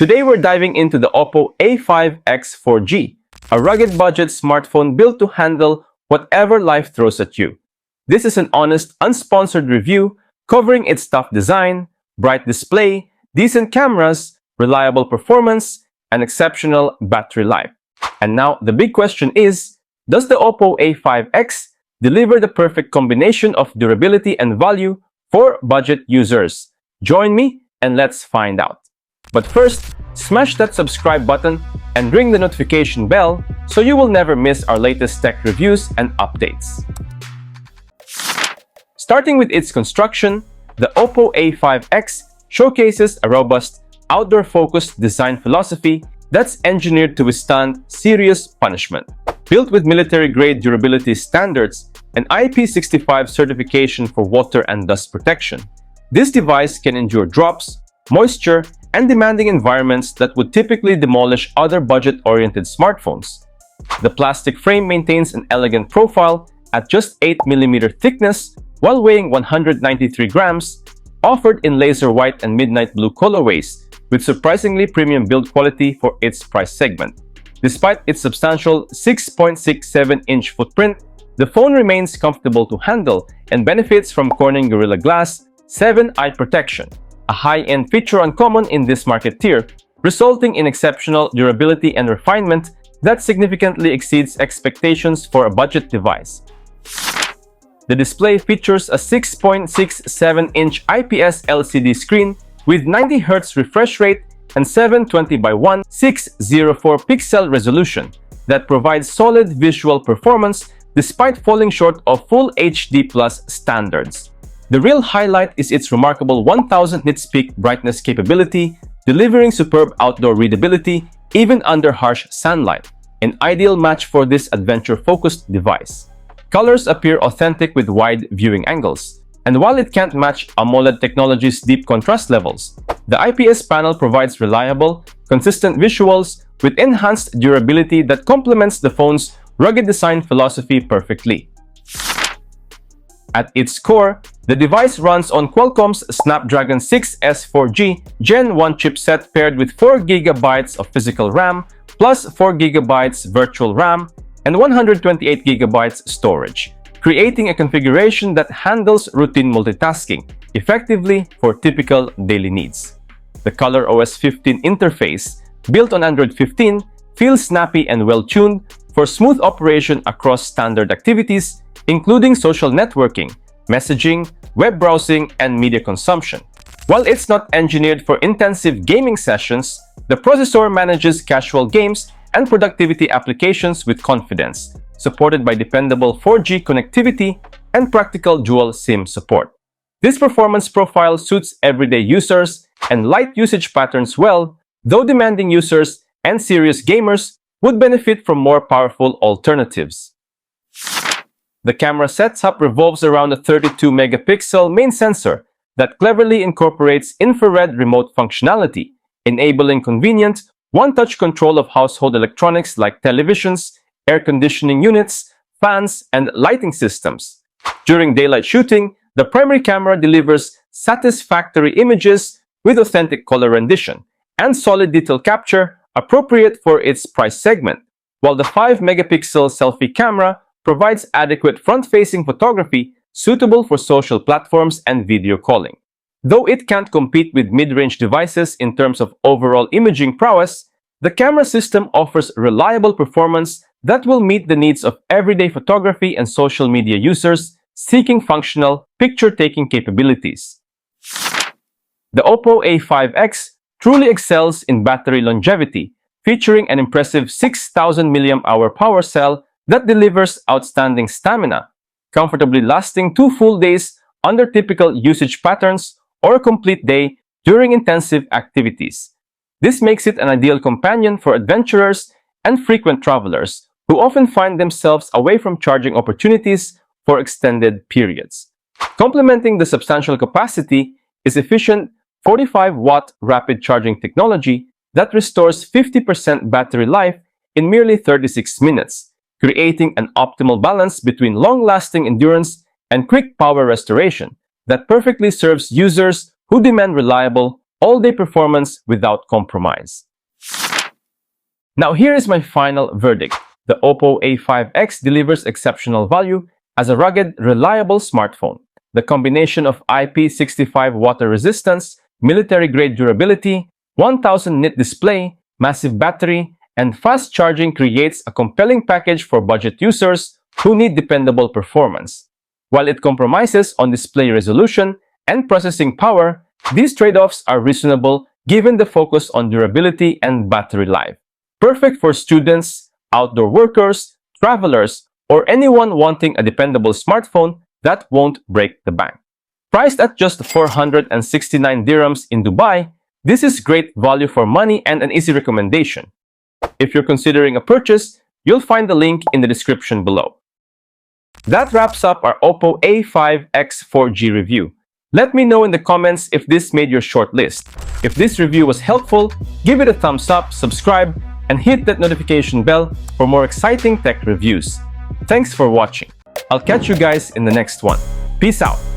Today we're diving into the Oppo A5X 4G, a rugged budget smartphone built to handle whatever life throws at you. This is an honest, unsponsored review covering its tough design, bright display, decent cameras, reliable performance, and exceptional battery life. And now the big question is, does the Oppo A5X deliver the perfect combination of durability and value for budget users? Join me and let's find out. But first, smash that subscribe button and ring the notification bell so you will never miss our latest tech reviews and updates. Starting with its construction, the Oppo A5X showcases a robust, outdoor-focused design philosophy that's engineered to withstand serious punishment. Built with military-grade durability standards and IP65 certification for water and dust protection, this device can endure drops, moisture, and demanding environments that would typically demolish other budget-oriented smartphones. The plastic frame maintains an elegant profile at just 8mm thickness while weighing 193 grams, offered in laser white and midnight blue colorways with surprisingly premium build quality for its price segment. Despite its substantial 6.67-inch footprint, the phone remains comfortable to handle and benefits from Corning Gorilla Glass 7 eye protection, a high-end feature uncommon in this market tier, resulting in exceptional durability and refinement that significantly exceeds expectations for a budget device. The display features a 6.67-inch IPS LCD screen with 90Hz refresh rate and 720x1 604-pixel resolution that provides solid visual performance despite falling short of full HD+ standards. The real highlight is its remarkable 1000 nits peak brightness capability, delivering superb outdoor readability even under harsh sunlight, an ideal match for this adventure-focused device. Colors appear authentic with wide viewing angles, and while it can't match AMOLED technology's deep contrast levels, the IPS panel provides reliable, consistent visuals with enhanced durability that complements the phone's rugged design philosophy perfectly. At its core, the device runs on Qualcomm's Snapdragon 6S 4G Gen 1 chipset paired with 4GB of physical RAM plus 4GB virtual RAM and 128GB storage, creating a configuration that handles routine multitasking effectively for typical daily needs. The ColorOS 15 interface, built on Android 15, feels snappy and well-tuned for smooth operation across standard activities, including social networking, messaging, web browsing, and media consumption. While it's not engineered for intensive gaming sessions, the processor manages casual games and productivity applications with confidence, supported by dependable 4G connectivity and practical dual SIM support. This performance profile suits everyday users and light usage patterns well, though demanding users and serious gamers would benefit from more powerful alternatives. The camera setup revolves around a 32-megapixel main sensor that cleverly incorporates infrared remote functionality, enabling convenient, one-touch control of household electronics like televisions, air conditioning units, fans, and lighting systems. During daylight shooting, the primary camera delivers satisfactory images with authentic color rendition and solid detail capture appropriate for its price segment, while the 5-megapixel selfie camera provides adequate front-facing photography suitable for social platforms and video calling. Though it can't compete with mid-range devices in terms of overall imaging prowess, the camera system offers reliable performance that will meet the needs of everyday photography and social media users seeking functional picture-taking capabilities. The Oppo A5X truly excels in battery longevity, featuring an impressive 6,000 mAh power cell that delivers outstanding stamina, comfortably lasting 2 full days under typical usage patterns or a complete day during intensive activities. This makes it an ideal companion for adventurers and frequent travelers who often find themselves away from charging opportunities for extended periods. Complementing the substantial capacity is efficient 45-watt rapid charging technology that restores 50% battery life in merely 36 minutes, creating an optimal balance between long-lasting endurance and quick power restoration that perfectly serves users who demand reliable, all-day performance without compromise. Now here is my final verdict. The Oppo A5X delivers exceptional value as a rugged, reliable smartphone. The combination of IP65 water resistance, military-grade durability, 1000 nit display, massive battery, and fast charging creates a compelling package for budget users who need dependable performance. While it compromises on display resolution and processing power, these trade-offs are reasonable given the focus on durability and battery life. Perfect for students, outdoor workers, travelers, or anyone wanting a dependable smartphone that won't break the bank. Priced at just 469 dirhams in Dubai, this is great value for money and an easy recommendation. If you're considering a purchase, you'll find the link in the description below. That wraps up our Oppo A5X 4G review. Let me know in the comments if this made your short list. If this review was helpful, give it a thumbs up, subscribe, and hit that notification bell for more exciting tech reviews. Thanks for watching. I'll catch you guys in the next one. Peace out.